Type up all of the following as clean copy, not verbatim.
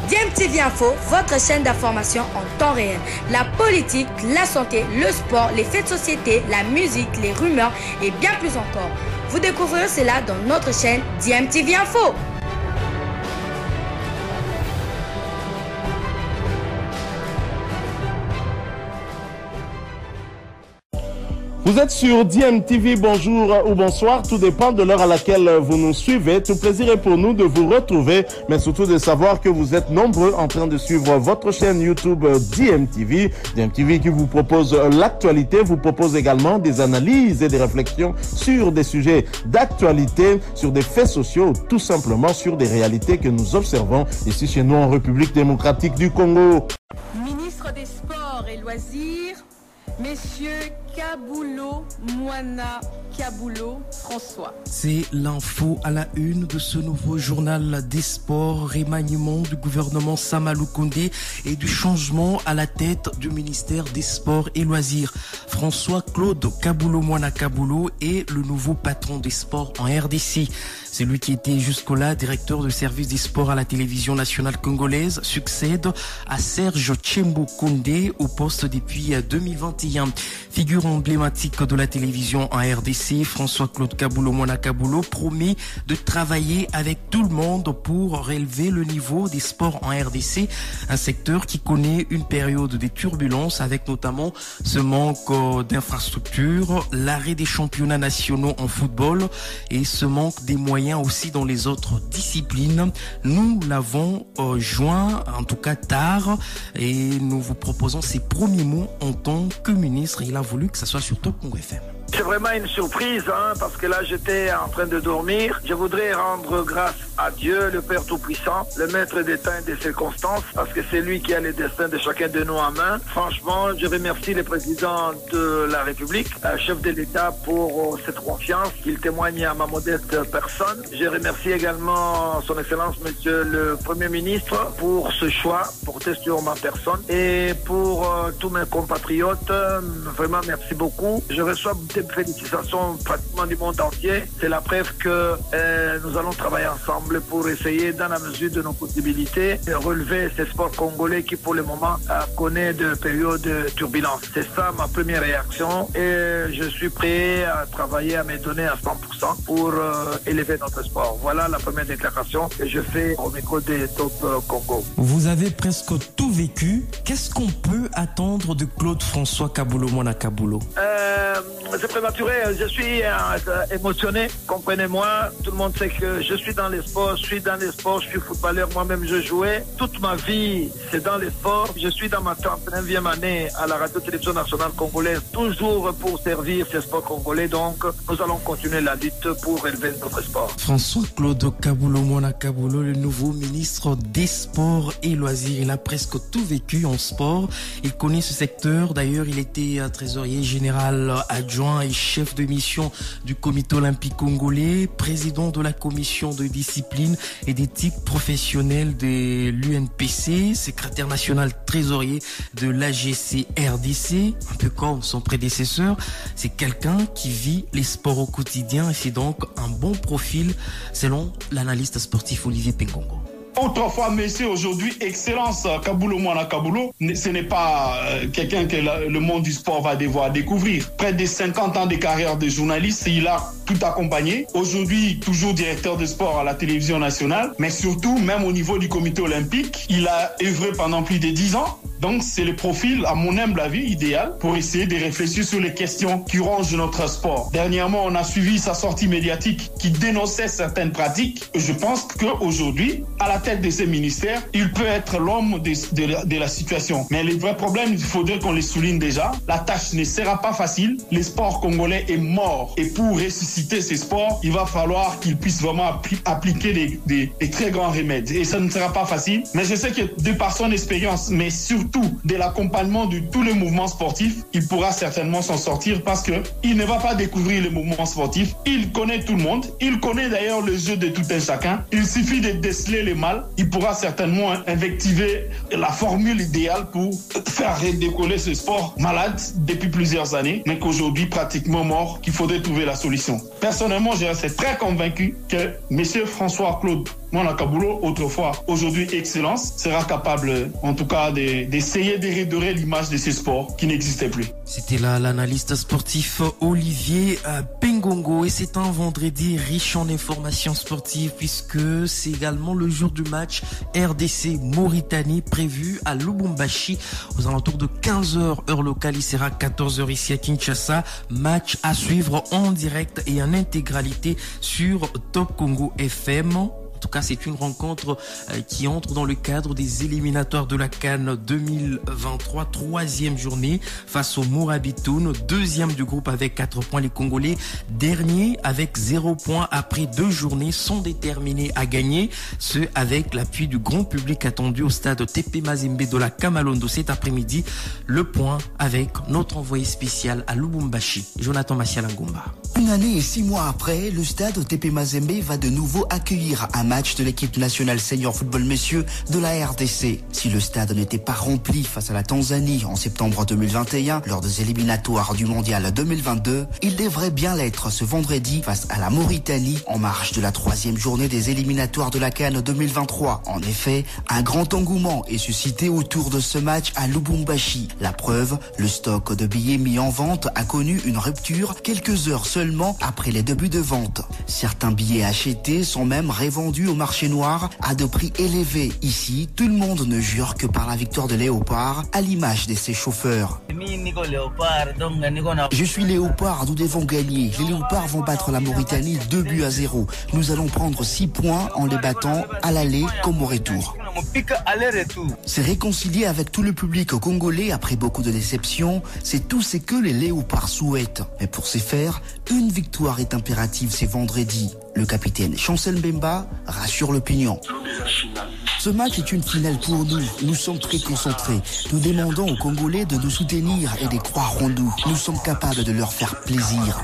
DMTV Info, votre chaîne d'information en temps réel. La politique, la santé, le sport, les faits de société, la musique, les rumeurs et bien plus encore. Vous découvrirez cela dans notre chaîne DMTV Info. Vous êtes sur DMTV, bonjour ou bonsoir, tout dépend de l'heure à laquelle vous nous suivez. Tout plaisir est pour nous de vous retrouver, mais surtout de savoir que vous êtes nombreux en train de suivre votre chaîne YouTube DMTV. DMTV qui vous propose l'actualité, vous propose également des analyses et des réflexions sur des sujets d'actualité, sur des faits sociaux, tout simplement sur des réalités que nous observons ici chez nous en République démocratique du Congo. Ministre des Sports et Loisirs, Messieurs Kaboulo, Moana, Kaboulo, François. C'est l'info à la une de ce nouveau journal des sports, remaniement du gouvernement Samalou Koundé et du changement à la tête du ministère des Sports et Loisirs. François-Claude Kaboulo, Moana Kaboulo est le nouveau patron des sports en RDC. C'est lui qui était jusque-là directeur de service des sports à la télévision nationale congolaise, succède à Serge Tchembo Koundé au poste depuis 2021. Figure emblématique de la télévision en RDC, François-Claude Kaboulo Moana Kaboulo promet de travailler avec tout le monde pour relever le niveau des sports en RDC, un secteur qui connaît une période de turbulence avec notamment ce manque d'infrastructures, l'arrêt des championnats nationaux en football et ce manque des moyens aussi dans les autres disciplines. Nous l'avons joint, en tout cas tard, et nous vous proposons ses premiers mots en tant que ministre. Il a voulu que ça soit sur Top Congo FM. C'est vraiment une surprise, parce que là j'étais en train de dormir. Je voudrais rendre grâce à Dieu, le Père Tout-Puissant, le Maître des temps et des circonstances, parce que c'est lui qui a le destin de chacun de nous en main. Franchement, je remercie le président de la République, chef de l'État, pour cette confiance qu'il témoigne à ma modeste personne. Je remercie également son Excellence, Monsieur le Premier ministre, pour ce choix porté sur ma personne. Et pour tous mes compatriotes, vraiment merci beaucoup. Je reçois des félicitations pratiquement du monde entier. C'est la preuve que nous allons travailler ensemble pour essayer, dans la mesure de nos possibilités, de relever ce sport congolais qui, pour le moment, connaît de périodes de turbulence. C'est ça ma première réaction et je suis prêt à travailler, à me donner à 100% pour élever notre sport. Voilà la première déclaration que je fais au micro de Top Congo. Vous avez presque tout vécu. Qu'est-ce qu'on peut attendre de Claude François Kaboulo Moana Kaboulo? C'est prématuré, je suis émotionné, comprenez-moi. Tout le monde sait que je suis dans les sports, je suis footballeur, moi-même je jouais. Toute ma vie, c'est dans les sports. Je suis dans ma 39e année à la radio-télévision nationale congolaise, toujours pour servir ces sports congolais. Donc, nous allons continuer la lutte pour élever notre sport. François-Claude Kaboulo Moana Kaboulo, le nouveau ministre des Sports et Loisirs. Il a presque tout vécu en sport. Il connaît ce secteur. D'ailleurs, il était trésorier général adjoint et chef de mission du comité olympique congolais, président de la commission de discipline et d'éthique professionnelle de l'UNPC, secrétaire national trésorier de l'AGC RDC, un peu comme son prédécesseur. C'est quelqu'un qui vit les sports au quotidien et c'est donc un bon profil selon l'analyste sportif Olivier Pengongo. Autrefois Messie, aujourd'hui Excellence Kaboulo Moana Kaboulo, ce n'est pas quelqu'un que le monde du sport va devoir découvrir. Près de 50 ans de carrière de journaliste, il a tout accompagné. Aujourd'hui, toujours directeur de sport à la télévision nationale, mais surtout, même au niveau du comité olympique, il a œuvré pendant plus de 10 ans. Donc, c'est le profil, à mon humble avis, idéal pour essayer de réfléchir sur les questions qui rongent notre sport. Dernièrement, on a suivi sa sortie médiatique qui dénonçait certaines pratiques. Je pense qu'aujourd'hui, à la tête de ces ministères, il peut être l'homme de la situation. Mais les vrais problèmes, il faudrait qu'on les souligne déjà. La tâche ne sera pas facile. Le sport congolais est mort. Et pour ressusciter ces sports, il va falloir qu'il puisse vraiment appliquer des très grands remèdes. Et ça ne sera pas facile. Mais je sais que de par son expérience, mais surtout de l'accompagnement de tous les mouvements sportifs, il pourra certainement s'en sortir parce que il ne va pas découvrir les mouvements sportifs. Il connaît tout le monde. Il connaît d'ailleurs le jeu de tout un chacun. Il suffit de déceler les mal. Il pourra certainement invectiver la formule idéale pour faire redécoller ce sport malade depuis plusieurs années, mais qu'aujourd'hui pratiquement mort, qu'il faudrait trouver la solution. Personnellement, je reste très convaincu que M. François-Claude Mouana Kabulo, autrefois, aujourd'hui Excellence, sera capable en tout cas d'essayer de redorer l'image de ces sports qui n'existaient plus. C'était là l'analyste sportif Olivier Pengongo et c'est un vendredi riche en informations sportives puisque c'est également le jour du match RDC Mauritanie prévu à Lubumbashi aux alentours de 15h heure locale. Il sera 14h ici à Kinshasa. Match à suivre en direct et en intégralité sur Top Congo FM. En tout cas, c'est une rencontre qui entre dans le cadre des éliminatoires de la CAN 2023, troisième journée face au Mourabitoun, deuxième du groupe avec 4 points. Les Congolais, dernier avec 0 points après 2 journées, sont déterminés à gagner, ce avec l'appui du grand public attendu au stade TP Mazembe de la Kamalondo cet après-midi. Le point avec notre envoyé spécial à Lubumbashi, Jonathan Massialangumba. Une année et 6 mois après, le stade TP Mazembe va de nouveau accueillir un match de l'équipe nationale senior football messieurs de la RDC. Si le stade n'était pas rempli face à la Tanzanie en septembre 2021 lors des éliminatoires du mondial 2022, il devrait bien l'être ce vendredi face à la Mauritanie en marge de la 3e journée des éliminatoires de la CAN 2023. En effet, un grand engouement est suscité autour de ce match à Lubumbashi. La preuve, le stock de billets mis en vente a connu une rupture quelques heures seulement après les débuts de vente. Certains billets achetés sont même revendus au marché noir à de prix élevés. Ici, tout le monde ne jure que par la victoire de Léopard, à l'image de ses chauffeurs. Je suis Léopard, nous devons gagner. Les Léopards vont battre la Mauritanie 2-0. Nous allons prendre 6 points en les battant à l'aller comme au retour. C'est réconcilier avec tout le public congolais après beaucoup de déceptions. C'est tout ce que les Léopards souhaitent. Mais pour ce faire, une victoire est impérative ce vendredi. Le capitaine Chancel Mbemba rassure l'opinion. Ce match est une finale pour nous. Nous sommes très concentrés. Nous demandons aux Congolais de nous soutenir et de croire en nous. Nous sommes capables de leur faire plaisir.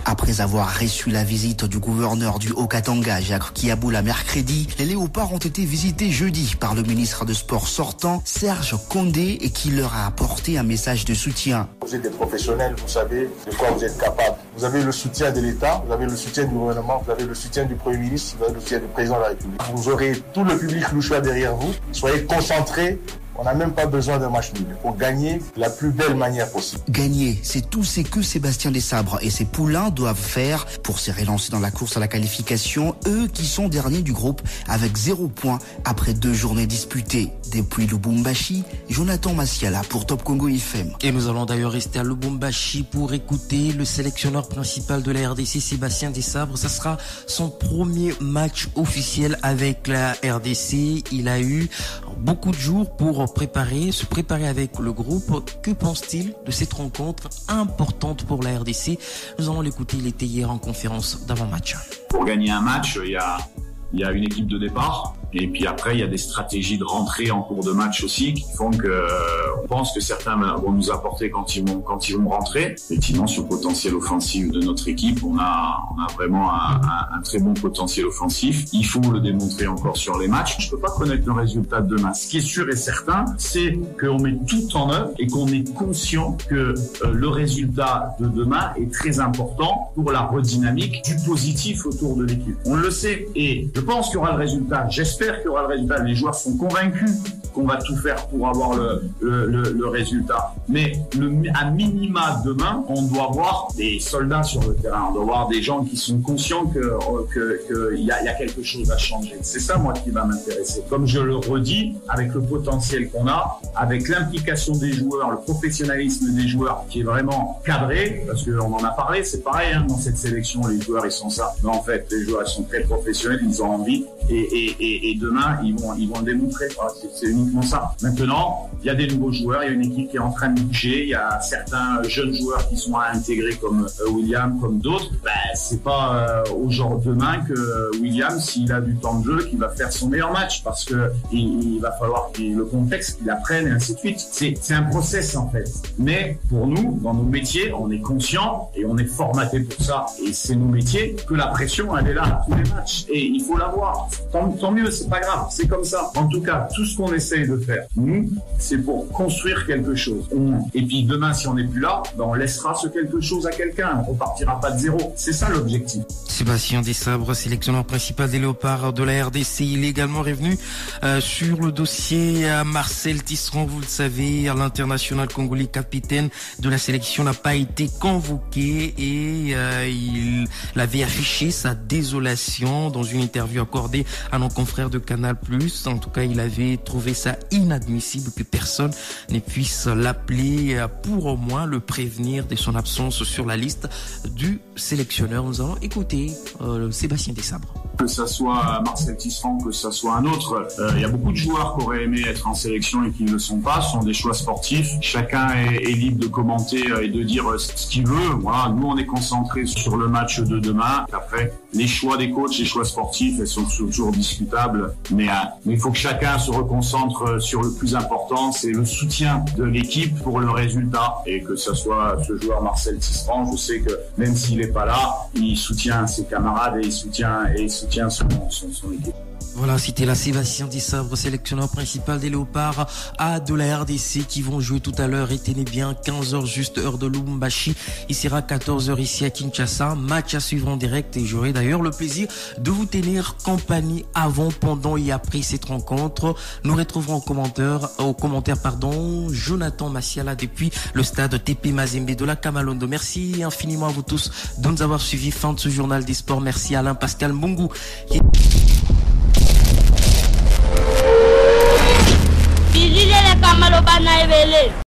Après avoir reçu la visite du gouverneur du Haut-Katanga, Jacques Kiaboula, mercredi, les Léopards ont été visités jeudi par le ministre des Sports sortant, Serge Condé, et qui leur a apporté un message de soutien. Vous êtes des professionnels, vous savez de quoi vous êtes capables. Vous avez le soutien de l'État, vous avez le soutien du gouvernement, vous avez le soutien du Premier ministre, vous avez le soutien du Président de la République. Vous aurez tout le public louchois derrière vous. Soyez concentrés. On n'a même pas besoin d'un match nul pour gagner de la plus belle manière possible. Gagner, c'est tout ce que Sébastien Desabre et ses poulains doivent faire pour se relancer dans la course à la qualification, eux qui sont derniers du groupe avec 0 points après 2 journées disputées. Depuis Lubumbashi, Jonathan Massiala pour Top Congo FM. Et nous allons d'ailleurs rester à Lubumbashi pour écouter le sélectionneur principal de la RDC, Sébastien Desabre. Ça sera son premier match officiel avec la RDC. Il a eu beaucoup de jours pour se préparer avec le groupe. Que pense-t-il de cette rencontre importante pour la RDC? Nous allons l'écouter, il était hier en conférence d'avant-match. Pour gagner un match, il y a une équipe de départ. Et puis après, il y a des stratégies de rentrée en cours de match aussi qui font que on pense que certains vont nous apporter quand ils vont rentrer. Effectivement, sur le potentiel offensif de notre équipe, on a vraiment un très bon potentiel offensif. Il faut le démontrer encore sur les matchs. Je peux pas connaître le résultat de demain. Ce qui est sûr et certain, c'est qu'on met tout en œuvre et qu'on est conscient que le résultat de demain est très important pour la redynamique du positif autour de l'équipe. On le sait et je pense qu'il y aura le résultat. J'espère qu'il y aura le résultat. Les joueurs sont convaincus qu'on va tout faire pour avoir le résultat. Mais à minima demain, on doit voir des soldats sur le terrain. On doit voir des gens qui sont conscients qu'il y a quelque chose à changer. C'est ça, moi, qui va m'intéresser. Comme je le redis, avec le potentiel qu'on a, avec l'implication des joueurs, le professionnalisme des joueurs qui est vraiment cadré, parce qu'on en a parlé, c'est pareil, dans cette sélection, les joueurs, ils sont ça. Mais en fait, les joueurs, ils sont très professionnels, ils ont envie. Et demain, ils vont le démontrer. Voilà, c'est uniquement ça. Maintenant, il y a des nouveaux joueurs, il y a une équipe qui est en train de bouger, il y a certains jeunes joueurs qui sont à intégrer comme William, comme d'autres. C'est pas demain que William, s'il a du temps de jeu, qu'il va faire son meilleur match parce que il va falloir le contexte qu'il apprenne et ainsi de suite. C'est un process en fait. Mais pour nous, dans nos métiers, on est conscient et on est formaté pour ça. Et c'est nos métiers que la pression, elle est là à tous les matchs. Et il faut l'avoir. Tant mieux, c'est pas grave, c'est comme ça. En tout cas, tout ce qu'on essaie essaye de faire, nous, c'est pour construire quelque chose. Et puis demain, si on n'est plus là, ben on laissera ce quelque chose à quelqu'un. On repartira pas de zéro. C'est ça l'objectif. Sébastien Desabre, sélectionneur principal des Léopards de la RDC, il est également revenu sur le dossier Marcel Tisserand. Vous le savez, l'international congolais capitaine de la sélection n'a pas été convoqué et il avait affiché sa désolation dans une interview accordée à nos confrères de Canal+. En tout cas, il avait trouvé ça inadmissible que personne ne puisse l'appeler pour au moins le prévenir de son absence sur la liste du sélectionneur. Nous allons écouter Sébastien Desabre. Que ça soit Marcel Tisserand, que ça soit un autre, il y a beaucoup de joueurs qui auraient aimé être en sélection et qui ne le sont pas. Ce sont des choix sportifs. Chacun est libre de commenter et de dire ce qu'il veut. Voilà, nous on est concentrés sur le match de demain. Après, les choix des coachs, les choix sportifs, elles sont toujours discutables. Mais il faut que chacun se reconcentre sur le plus important, c'est le soutien de l'équipe pour le résultat. Et que ce soit ce joueur Marcel Tisserand, je sais que même s'il n'est pas là, il soutient ses camarades et il soutient son équipe. Voilà, c'était la Sébastien Desabre, sélectionneur principal des Léopards A de la RDC qui vont jouer tout à l'heure. Et tenez bien, 15h juste heure de Lubumbashi. Il sera 14h ici à Kinshasa. Match à suivre en direct et j'aurai d'ailleurs le plaisir de vous tenir compagnie avant, pendant et après cette rencontre. Nous retrouverons au commentaire, Jonathan Massiala depuis le stade TP Mazembe de la Kamalondo. Merci infiniment à vous tous de nous avoir suivis. Fin de ce journal des sports. Merci à Alain Pascal Mungu. Bilile le Kamalobana Evele.